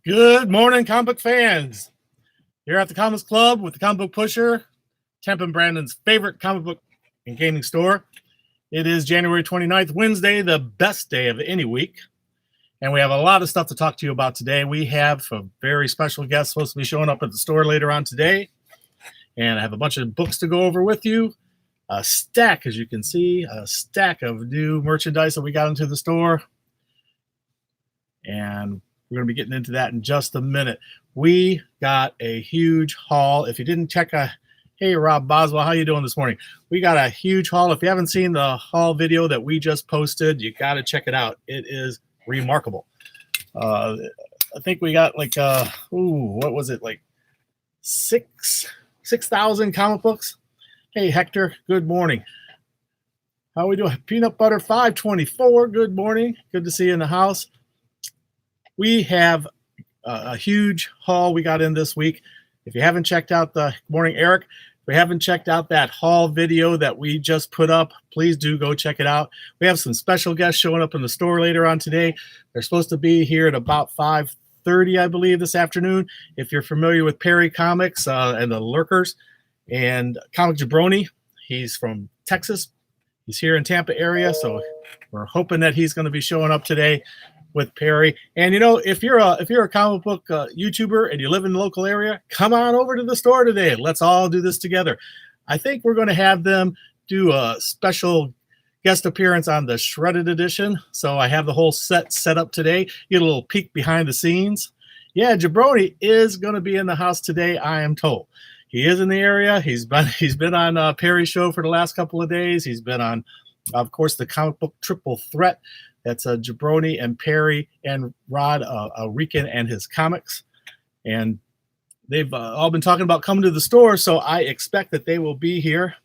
Good morning, comic book fans. Here at the Comics Club with the Comic Book Pusher, Temp and Brandon's favorite comic book and gaming store. It is January 29th, Wednesday, the best day of any week. And we have a lot of stuff to talk to you about today. We have a very special guest supposed to be showing up at the store later on today. And I have a bunch of books to go over with you. A stack, as you can see, a stack of new merchandise that we got into the store. And we're going to be getting into that in just a minute. We got a huge haul. If you didn't check hey, Rob Boswell, how you doing this morning? We got a huge haul. If you haven't seen the haul video that we just posted, you got to check it out. It is remarkable. I think we got like, what was it? Like 6,000 comic books. Hey, Hector, good morning. How we doing? Peanut Butter 524, good morning. Good to see you in the house. We have a huge haul we got in this week. If you haven't checked out the morning, Eric, if we haven't checked out that haul video that we just put up, please do go check it out. We have some special guests showing up in the store later on today. They're supposed to be here at about 5:30, I believe, this afternoon. If you're familiar with Perry Comics and the Lurkers and Comic Jabroni, he's from Texas. He's here in Tampa area, so we're hoping that he's going to be showing up today with Perry. And you know, if you're a comic book YouTuber and you live in the local area, come on over to the store today. Let's all do this together. I think we're going to have them do a special guest appearance on the Shredded Edition. So I have the whole set up today. Get a little peek behind the scenes. Yeah, Jabroni is going to be in the house today, I am told. He is in the area. He's been on Perry's show for the last couple of days. He's been on, of course, the comic book Triple Threat. That's Jabroni and Perry and Rod Rican and his comics. And they've all been talking about coming to the store, so I expect that they will be here.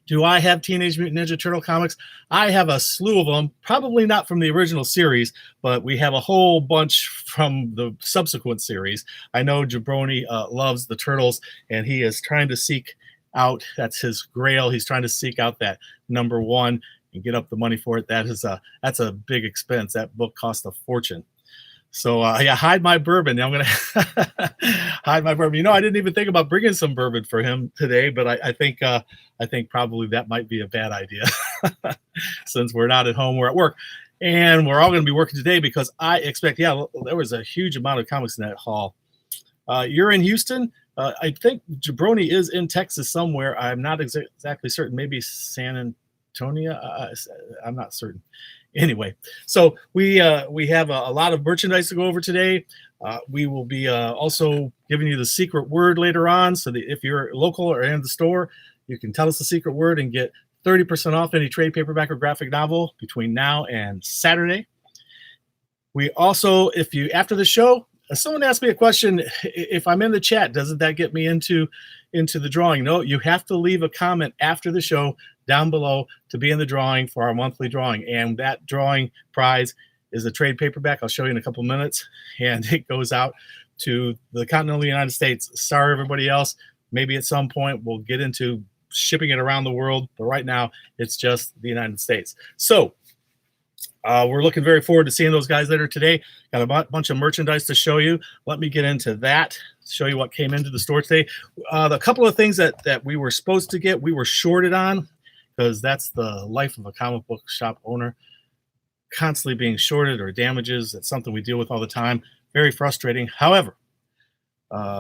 Do I have Teenage Mutant Ninja Turtle comics? I have a slew of them, probably not from the original series, but we have a whole bunch from the subsequent series. I know Jabroni loves the Turtles, and he is trying to seek out, that's his grail, he's trying to seek out that #1 and get up the money for it. That's a big expense. That book cost a fortune. So yeah, hide my bourbon. I'm gonna hide my bourbon. You know, I didn't even think about bringing some bourbon for him today, but I think probably that might be a bad idea since we're not at home, we're at work, and we're all going to be working today because I expect. Yeah, there was a huge amount of comics in that haul. You're in Houston. I think Jabroni is in Texas somewhere. I'm not exactly certain. Maybe San Antonio. I'm not certain. Anyway, so we have a lot of merchandise to go over today. We will be also giving you the secret word later on, so that if you're local or in the store, you can tell us the secret word and get 30% off any trade paperback or graphic novel between now and Saturday. We also, if you after the show, someone asked me a question, if I'm in the chat, doesn't that get me into the drawing? No, you have to leave a comment after the show down below to be in the drawing for our monthly drawing. And that drawing prize is a trade paperback. I'll show you in a couple minutes. And it goes out to the continental United States. Sorry, everybody else. Maybe at some point we'll get into shipping it around the world. But right now, it's just the United States. So we're looking very forward to seeing those guys later today. Got a bunch of merchandise to show you. Let me get into that, show you what came into the store today. The couple of things that we were supposed to get, we were shorted on, because that's the life of a comic book shop owner, constantly being shorted or damages. That's something we deal with all the time. Very frustrating. However,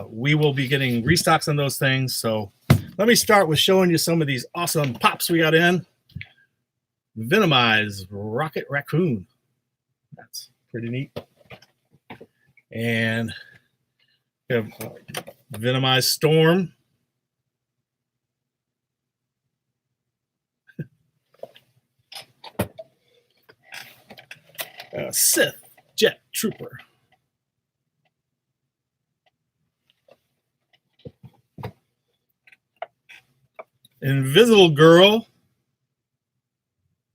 we will be getting restocks on those things. So let me start with showing you some of these awesome pops we got in. Venomized Rocket Raccoon. That's pretty neat. And we have Venomized Storm. Sith Jet Trooper. Invisible Girl.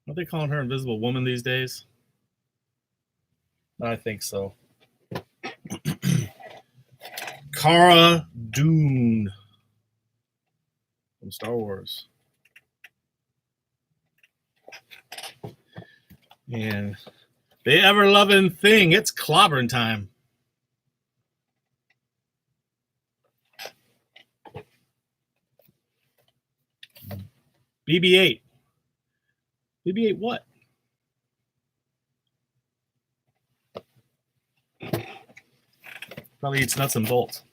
Are they calling her Invisible Woman these days? I think so. Cara Dune from Star Wars. And the ever-loving thing, it's clobbering time. BB-8. BB-8 what? Probably eats nuts and bolts.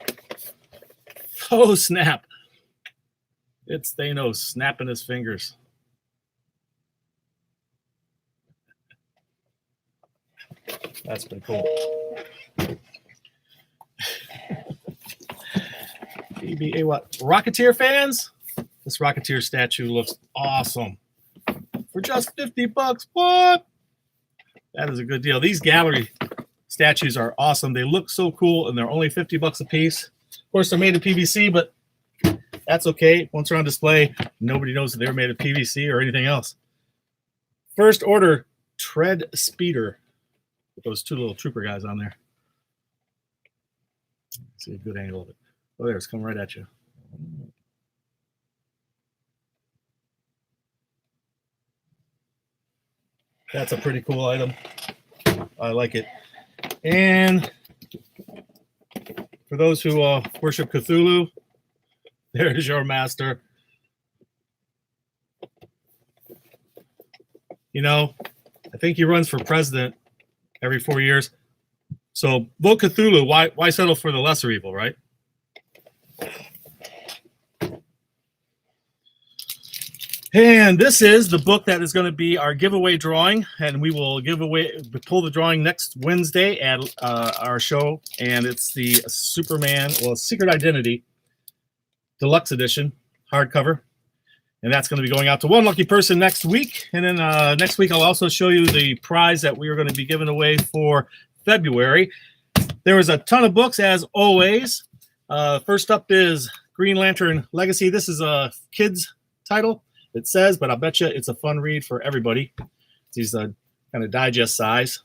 Oh, snap. It's Thanos snapping his fingers. That's pretty cool. BB-8 what? Rocketeer fans? This Rocketeer statue looks awesome. For just $50. What? That is a good deal. These gallery statues are awesome. They look so cool, and they're only $50 a piece. Of course, they're made of PVC, but that's okay. Once they're on display, nobody knows that they're made of PVC or anything else. First order tread speeder with those two little trooper guys on there. See a good angle of it. Oh, there, it's coming right at you. That's a pretty cool item. I like it. And for those who worship Cthulhu, there is your master. You know, I think he runs for president every 4 years. So vote Cthulhu. Why settle for the lesser evil, right? And this is the book that is going to be our giveaway drawing, and we will pull the drawing next Wednesday at our show, and it's the Superman, Secret Identity Deluxe Edition hardcover, and that's going to be going out to one lucky person next week. And then next week I'll also show you the prize that we are going to be giving away for February. There was a ton of books, as always. First up is Green Lantern Legacy. This is a kid's title. It says, but I'll bet you it's a fun read for everybody. These kind of digest size.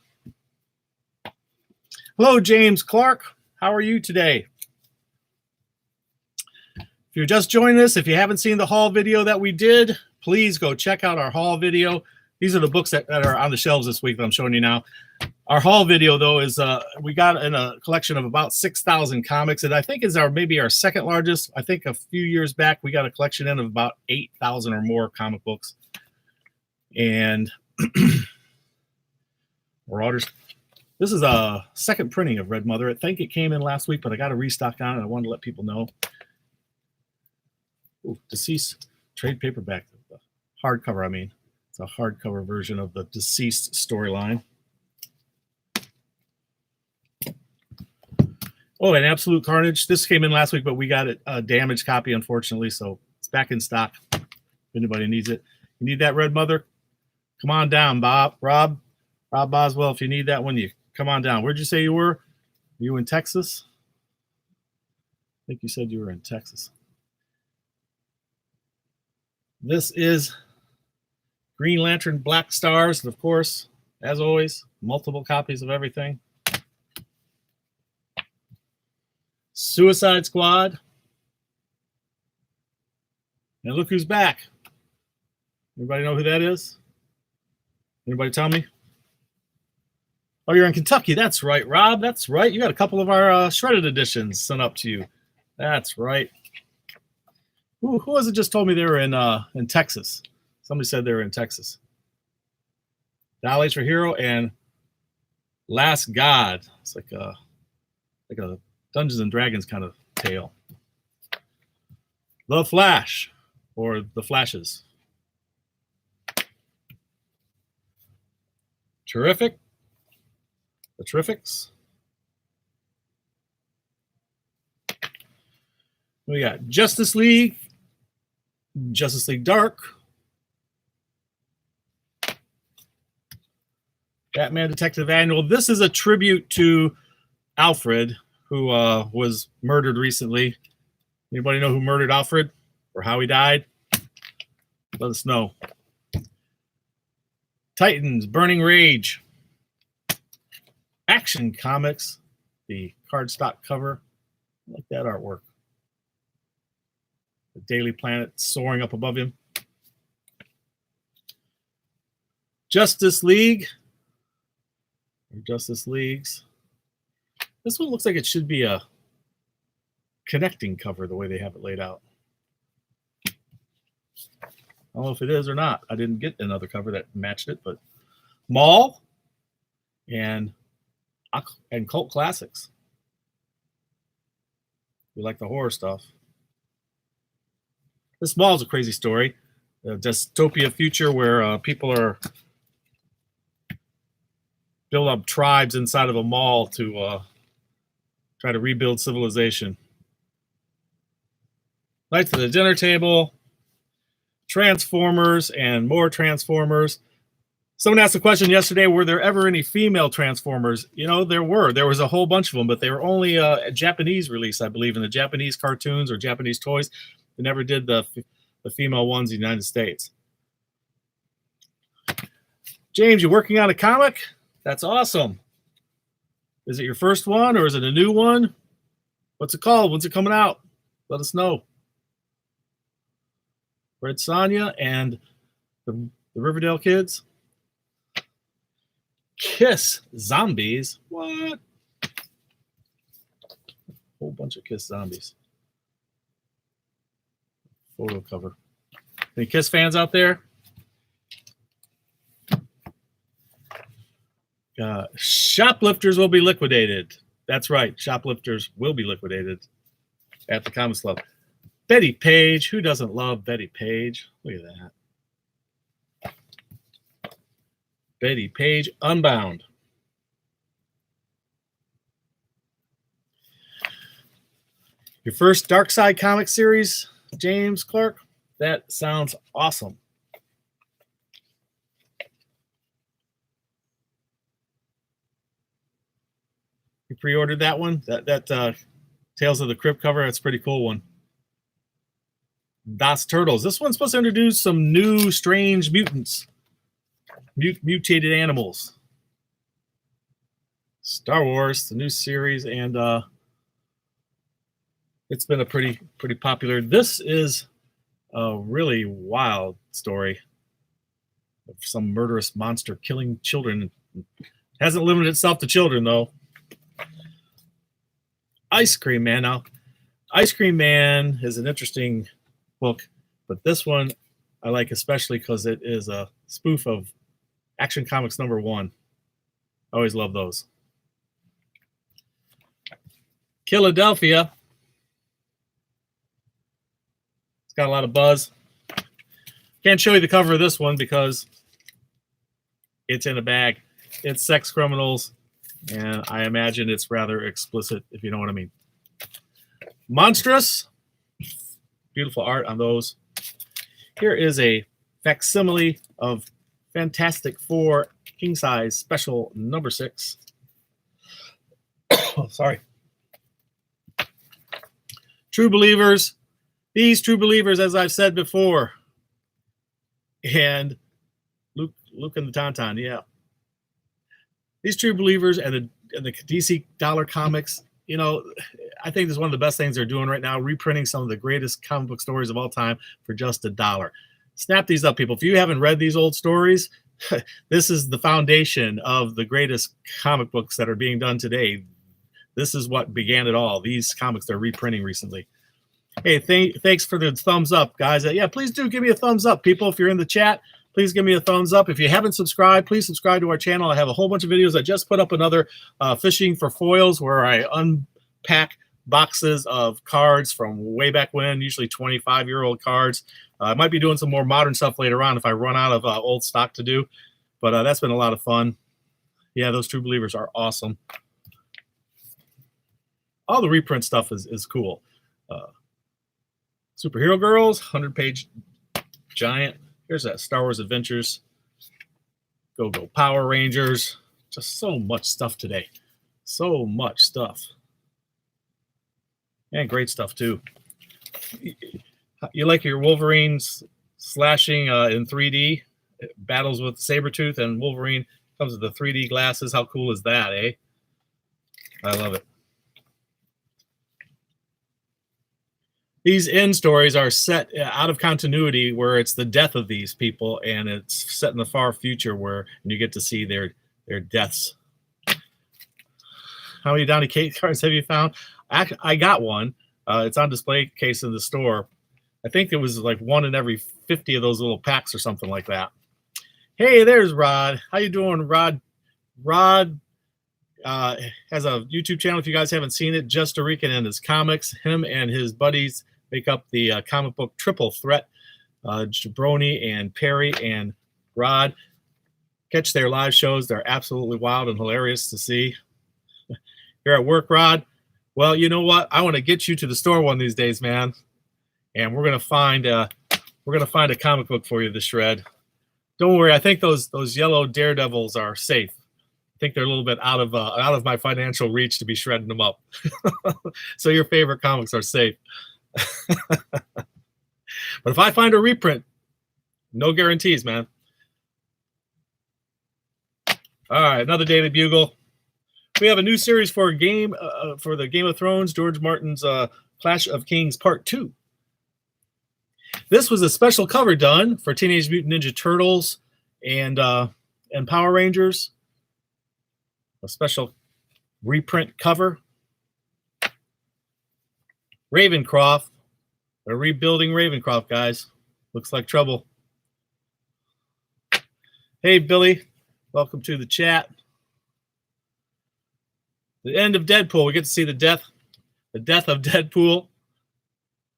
Hello, James Clark. How are you today? If you're just joining us, if you haven't seen the haul video that we did, please go check out our haul video. These are the books that are on the shelves this week that I'm showing you now. Our haul video, though, is we got in a collection of about 6,000 comics, and I think is maybe our second largest. I think a few years back we got a collection in of about 8,000 or more comic books. And Marauders. This is a second printing of Red Mother. I think it came in last week, but I got a restock on it. I wanted to let people know. Ooh, Deceased trade paperback, the hardcover. I mean, it's a hardcover version of the Deceased storyline. Oh, and Absolute Carnage. This came in last week, but we got it a damaged copy, unfortunately, so it's back in stock. If anybody needs it, you need that Red Mother, come on down, Rob Boswell. If you need that one, you come on down. Where'd you say you were? Are you in Texas? I think you said you were in Texas. This is Green Lantern Black Stars, and of course, as always, multiple copies of everything. Suicide Squad. And look who's back. Anybody know who that is? Anybody tell me? Oh, you're in Kentucky. That's right, Rob. That's right. You got a couple of our shredded editions sent up to you. That's right. Who was it just told me they were in Texas? Somebody said they were in Texas. Dial H for Hero and Last God. It's like a Dungeons and Dragons kind of tale. The Flash, or The Flashes. Terrific. The Terrifics. We got Justice League Dark, Batman Detective Annual. This is a tribute to Alfred, who was murdered recently. Anybody know who murdered Alfred or how he died? Let us know. Titans, Burning Rage. Action Comics, the cardstock cover. I like that artwork. The Daily Planet soaring up above him. Justice League. Or Justice Leagues. This one looks like it should be a connecting cover the way they have it laid out. don't know if it is or not. I didn't get another cover that matched it, but Mall and Cult Classics. We like the horror stuff. This Mall is a crazy story. A dystopia future where people are build up tribes inside of a mall to try to rebuild civilization. Knights of the Dinner Table, Transformers, and more Transformers. Someone asked a question yesterday, were there ever any female Transformers? You know, there were. There was a whole bunch of them, but they were only a Japanese release, I believe, in the Japanese cartoons or Japanese toys. They never did the female ones in the United States. James, you working on a comic? That's awesome. Is it your first one or is it a new one? What's it called? When's it coming out? Let us know. Red Sonja and the Riverdale kids. Kiss zombies? What? A whole bunch of Kiss zombies. Photo cover. Any Kiss fans out there? Shoplifters will be liquidated. That's right. Shoplifters will be liquidated at the Comics Club. Betty Page. Who doesn't love Betty Page? Look at that. Betty Page Unbound. Your first Dark Side comic series, James Clark? That sounds awesome. You pre-ordered that one? That Tales of the Crypt cover, that's a pretty cool one. Das Turtles. This one's supposed to introduce some new strange mutants. Mutated animals. Star Wars, the new series, and it's been a pretty popular. This is a really wild story of some murderous monster killing children. Hasn't limited itself to children, though. Ice Cream Man. Now, Ice Cream Man is an interesting book, but this one I like especially because it is a spoof of Action Comics #1. I always love those. Philadelphia. It's got a lot of buzz. Can't show you the cover of this one because it's in a bag. It's sex criminals, and I imagine it's rather explicit, if you know what I mean. Monstrous. Beautiful art on those. Here is a facsimile of Fantastic Four King Size Special #6. Oh, sorry. True Believers. These True Believers, as I've said before. And Luke and the Tauntaun, yeah. These True Believers and the DC Dollar Comics, you know, I think this is one of the best things they're doing right now, reprinting some of the greatest comic book stories of all time for just $1. Snap these up, people. If you haven't read these old stories, this is the foundation of the greatest comic books that are being done today. This is what began it all. These comics they're reprinting recently. Hey, thanks for the thumbs up, guys. Yeah, please do give me a thumbs up, people. If you're in the chat, please give me a thumbs up. If you haven't subscribed, please subscribe to our channel. I have a whole bunch of videos. I just put up another Fishing for Foils where I unpack boxes of cards from way back when, usually 25-year-old cards. I might be doing some more modern stuff later on if I run out of old stock to do. But that's been a lot of fun. Yeah, those True Believers are awesome. All the reprint stuff is cool. Superhero Girls, 100-page giant. Here's that Star Wars Adventures. Go Power Rangers. Just so much stuff today. So much stuff. And great stuff, too. You like your Wolverines slashing in 3D? Battles with Sabretooth and Wolverine. Comes with the 3D glasses. How cool is that, eh? I love it. These end stories are set out of continuity where it's the death of these people, and it's set in the far future where you get to see their deaths. How many Donny Cates cards have you found? I got one. It's on display case in the store. I think it was like 1 in every 50 of those little packs or something like that. Hey, there's Rod. How you doing, Rod? Rod has a YouTube channel. If you guys haven't seen it, Just a Rican and his comics. Him and his buddies make up the comic book triple threat. Jabroni and Perry and Rod. Catch their live shows. They're absolutely wild and hilarious to see. You're at work, Rod. Well, you know what? I want to get you to the store one of these days, man. And we're gonna find a comic book for you to shred. Don't worry. I think those yellow Daredevils are safe. I think they're a little bit out of my financial reach to be shredding them up. So your favorite comics are safe. But if I find a reprint, no guarantees, man. All right, another Daily Bugle. We have a new series for the Game of Thrones, George Martin's Clash of Kings Part 2. This was a special cover done for Teenage Mutant Ninja Turtles and Power Rangers. A special reprint cover. Ravencroft. They're rebuilding Ravencroft, guys. Looks like trouble. Hey, Billy. Welcome to the chat. The end of Deadpool. We get to see the death of Deadpool.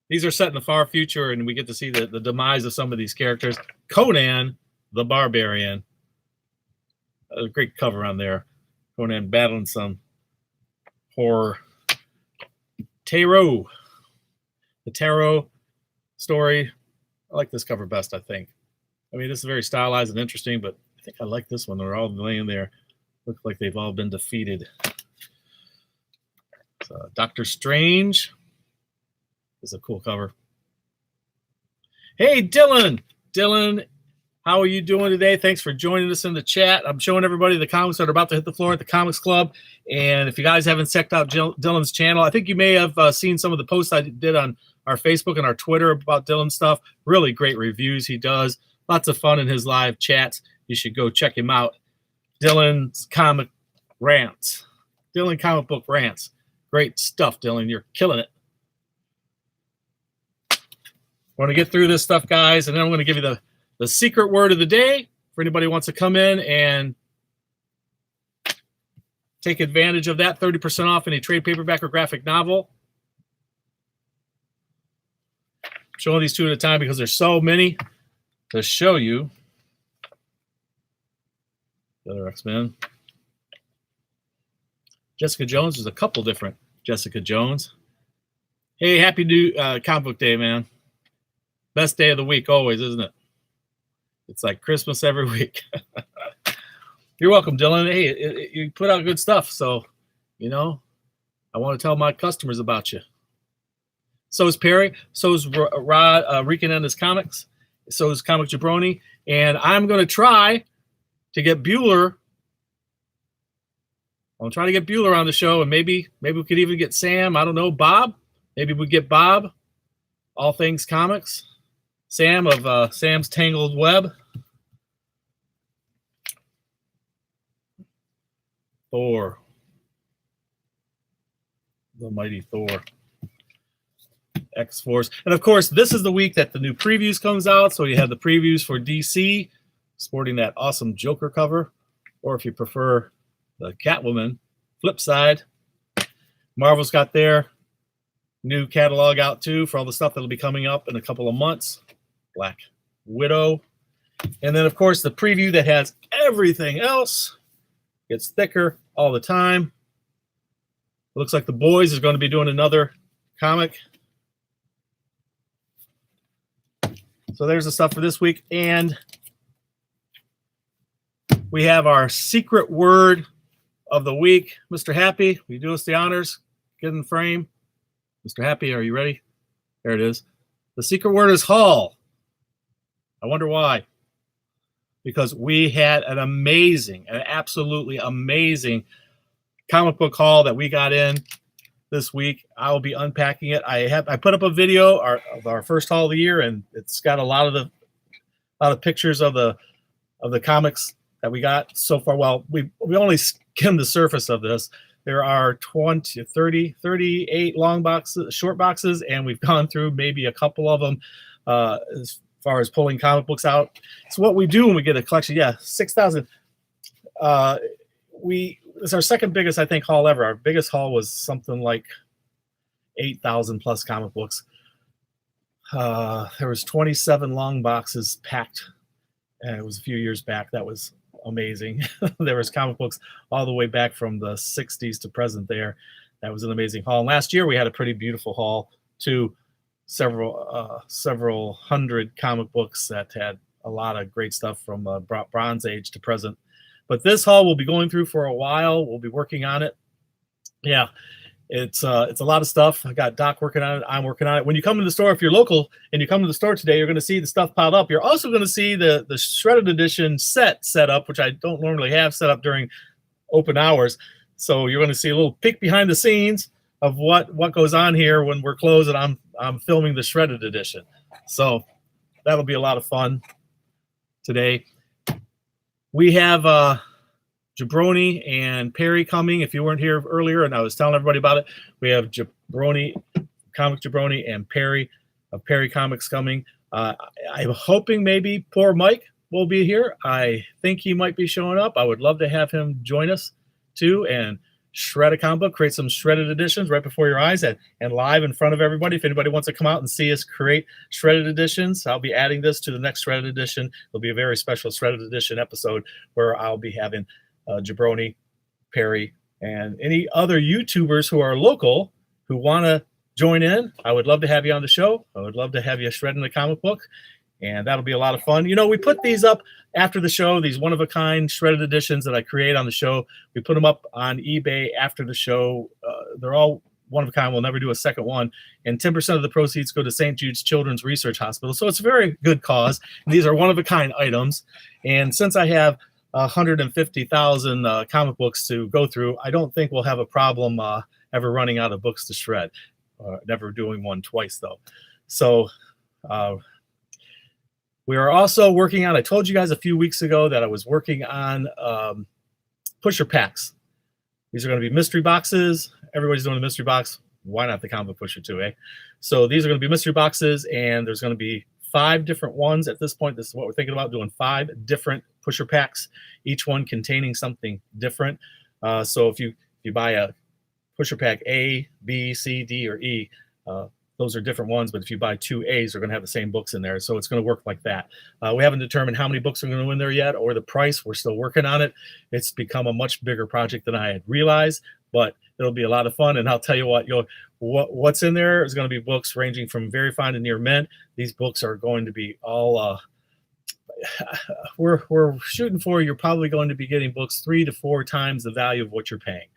These are set in the far future, and we get to see the demise of some of these characters. Conan the Barbarian. A great cover on there. Conan battling some horror. Tarot. The Tarot story. I like this cover best, I think. I mean, this is very stylized and interesting, but I think I like this one. They're all laying there. Look like they've all been defeated. So, Doctor Strange. This is a cool cover. Hey, Dylan. Dylan, how are you doing today? Thanks for joining us in the chat. I'm showing everybody the comics that are about to hit the floor at the Comics Club. And if you guys haven't checked out Dylan's channel, I think you may have seen some of the posts I did on our Facebook and our Twitter about Dylan stuff. Really great reviews he does. Lots of fun in his live chats. You should go check him out. Dylan's Comic Rants. Dylan Comic Book Rants. Great stuff, Dylan. You're killing it. I want to get through this stuff, guys, and then I'm going to give you the secret word of the day for anybody who wants to come in and take advantage of that. 30% off any trade paperback or graphic novel. I'm showing these two at a time because there's so many to show you. The other X-Men. Jessica Jones. There's a couple different Jessica Jones. Hey, happy new comic book day, man. Best day of the week always, isn't it? It's like Christmas every week. You're welcome, Dylan. Hey, you put out good stuff, so, you know, I want to tell my customers about you. So is Perry. So is Rod, Rican and his comics. So is Comic Jabroni. And I'm going to try to get Bueller. I'll try to get Bueller on the show, and maybe we could even get Sam. I don't know, Bob. Maybe we get Bob. All Things Comics. Sam of Sam's Tangled Web. Thor. The mighty Thor. X-Force. And of course, this is the week that the new previews comes out. So you have the previews for DC, sporting that awesome Joker cover. Or if you prefer the Catwoman flip side, Marvel's got their new catalog out too for all the stuff that'll be coming up in a couple of months. Black Widow. And then, of course, the preview that has everything else gets thicker all the time. It looks like The Boys is going to be doing another comic. So there's the stuff for this week. And we have our secret word of the week. Mr. Happy, will you do us the honors? Get in frame. Mr. Happy, are you ready? There it is. The secret word is haul. I wonder why. Because we had an absolutely amazing comic book haul that we got in this week. I will be unpacking it. I put up a video of our first haul of the year, and it's got a lot of pictures of the comics that we got so far. Well, we only skimmed the surface of this. There are 20, 30, 38 long boxes, short boxes, and we've gone through maybe a couple of them as far as pulling comic books out. It's what we do when we get a collection. Yeah, 6,000. It's our second biggest, I think, haul ever. Our biggest haul was something like 8,000 plus comic books. There was 27 long boxes packed, and it was a few years back. That was amazing. There was comic books all the way back from the 60s to present there. That was an amazing haul. And last year we had a pretty beautiful haul too. Several hundred comic books that had a lot of great stuff from Bronze Age to present. But this haul we'll be going through for a while. We'll be working on it. Yeah, it's a lot of stuff. I got Doc working on it. I'm working on it. When you come to the store, if you're local and you come to the store today, you're going to see the stuff piled up. You're also going to see the Shredded Edition set up, which I don't normally have set up during open hours. So you're going to see a little peek behind the scenes of what goes on here when we're closed and I'm filming the Shredded Edition. So that'll be a lot of fun today. We have Jabroni and Perry coming. If you weren't here earlier and I was telling everybody about it, we have Jabroni, Comic Jabroni, and Perry of Perry Comics coming. I'm hoping maybe poor Mike will be here. I think he might be showing up. I would love to have him join us too and shred a comic book, create some shredded editions right before your eyes and live in front of everybody. If anybody wants to come out and see us create shredded editions, I'll be adding this to the next shredded edition. It'll be a very special shredded edition episode where I'll be having Jabroni, Perry, and any other YouTubers who are local who want to join in. I would love to have you on the show. I would love to have you shredding a comic book, and that'll be a lot of fun. You know, we put these up after the show, these one-of-a-kind shredded editions that I create on the show. We put them up on eBay after the show. They're all one-of-a-kind. We'll never do a second one. And 10% of the proceeds go to St. Jude's Children's Research Hospital. So it's a very good cause. And these are one-of-a-kind items. And since I have 150,000 comic books to go through, I don't think we'll have a problem ever running out of books to shred. Never doing one twice, though. So we are also working on, I told you guys a few weeks ago that I was working on pusher packs. These are going to be mystery boxes. Everybody's doing a mystery box. Why not the comic book pusher too, eh? So these are going to be mystery boxes, and there's going to be 5 different ones at this point. This is what we're thinking about, doing 5 different pusher packs, each one containing something different. So if you buy a pusher pack A, B, C, D, or E, those are different ones, but if you buy 2 A's, they're going to have the same books in there. So it's going to work like that. We haven't determined how many books are going to go in there yet or the price. We're still working on it. It's become a much bigger project than I had realized, but it'll be a lot of fun. And I'll tell you what's in there is going to be books ranging from very fine to near mint. These books are going to be all, we're shooting for, you're probably going to be getting books 3 to 4 times the value of what you're paying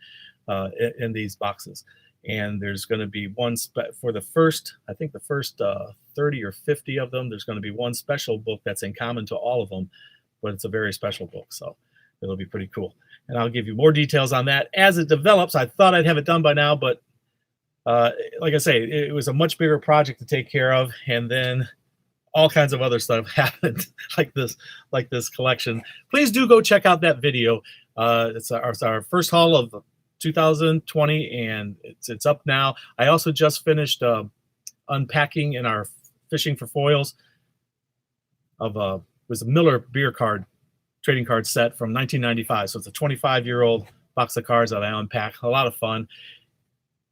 in these boxes. And there's going to be one for the first, I think the first 30 or 50 of them, there's going to be one special book that's in common to all of them, but it's a very special book. So it'll be pretty cool. And I'll give you more details on that as it develops. I thought I'd have it done by now, but like I say, it was a much bigger project to take care of. And then all kinds of other stuff happened like this collection. Please do go check out that video. It's our first haul of 2020, and it's up now. I also just finished unpacking in our Fishing for Foils of was a Miller beer card trading card set from 1995. So it's a 25-year-old box of cards that I unpack. A lot of fun.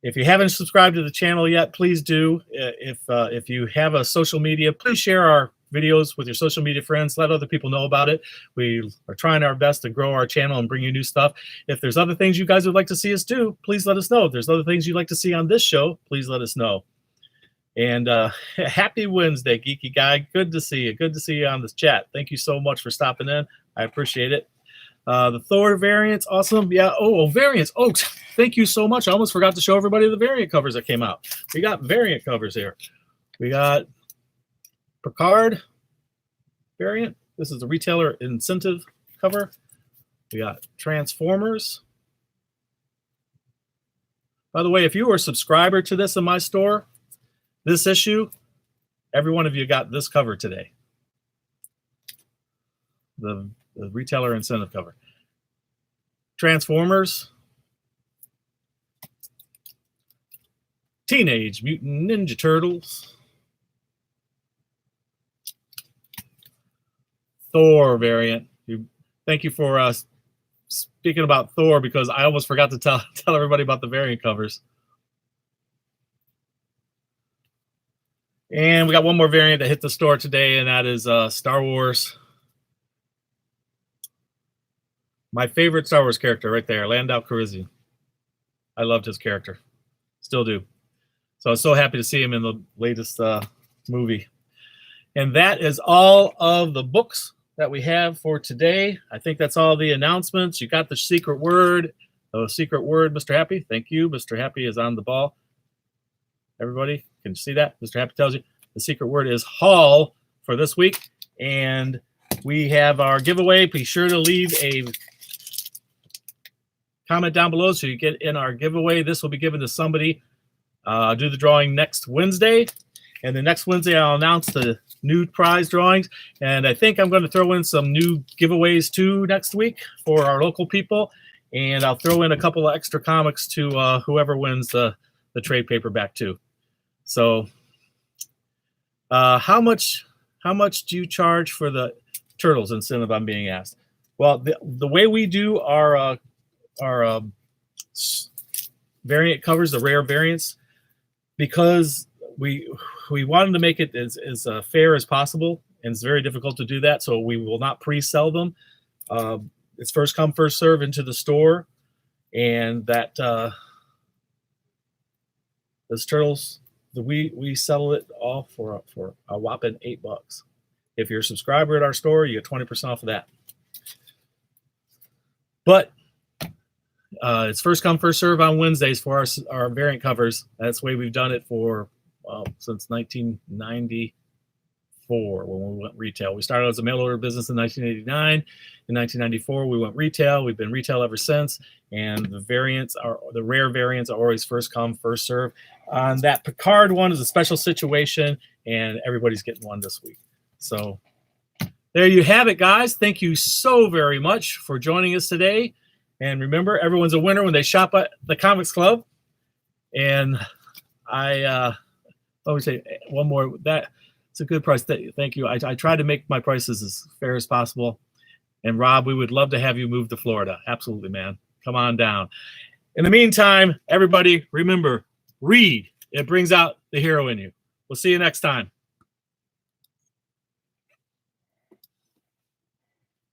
If you haven't subscribed to the channel yet, please do. If you have a social media, please share our videos with your social media friends. Let other people know about it. We are trying our best to grow our channel and bring you new stuff. If there's other things you guys would like to see us do, please let us know. If there's other things you'd like to see on this show, please let us know. And happy Wednesday, Geeky Guy. Good to see you. Good to see you on this chat. Thank you so much for stopping in. I appreciate it. The Thor variants, awesome. Yeah. Oh, variants. Oh, thank you so much. I almost forgot to show everybody the variant covers that came out. We got variant covers here. We got Picard variant. This is the retailer incentive cover. We got Transformers. By the way, if you were a subscriber to this in my store, this issue, every one of you got this cover today. The retailer incentive cover. Transformers. Teenage Mutant Ninja Turtles. Thor variant. Thank you for speaking about Thor, because I almost forgot to tell everybody about the variant covers. And we got one more variant that hit the store today, and that is Star Wars. My favorite Star Wars character right there, Lando Calrissian. I loved his character. Still do. So I was so happy to see him in the latest movie. And that is all of the books that we have for today. I think that's all the announcements. You got the secret word. The secret word, Mr. Happy. Thank you. Mr. Happy is on the ball. Everybody can see that? Mr. Happy tells you the secret word is Hall for this week. And we have our giveaway. Be sure to leave a comment down below so you get in our giveaway. This will be given to somebody. I'll do the drawing next Wednesday. And the next Wednesday, I'll announce the new prize drawings. And I think I'm going to throw in some new giveaways too next week for our local people. And I'll throw in a couple of extra comics to whoever wins the trade paperback too. So how much do you charge for the Turtles incentive, I'm being asked? Well, the way we do our variant covers, the rare variants, because we wanted to make it as fair as possible, and it's very difficult to do that, so we will not pre-sell them. It's first come, first serve into the store, and that those Turtles, we sell it all for a whopping $8. If you're a subscriber at our store, you get 20% off of that. But it's first come, first serve on Wednesdays for our variant covers. That's the way we've done it for since 1994 when we went retail. We started as a mail order business in 1989. In 1994, we went retail. We've been retail ever since. And the rare variants are always first come, first serve. On that Picard one is a special situation, and everybody's getting one this week. So there you have it, guys. Thank you so very much for joining us today. And remember, everyone's a winner when they shop at the Comics Club. And I always say one more. It's a good price. Thank you. I try to make my prices as fair as possible. And Rob, we would love to have you move to Florida. Absolutely, man. Come on down. In the meantime, everybody, remember, read. It brings out the hero in you. We'll see you next time.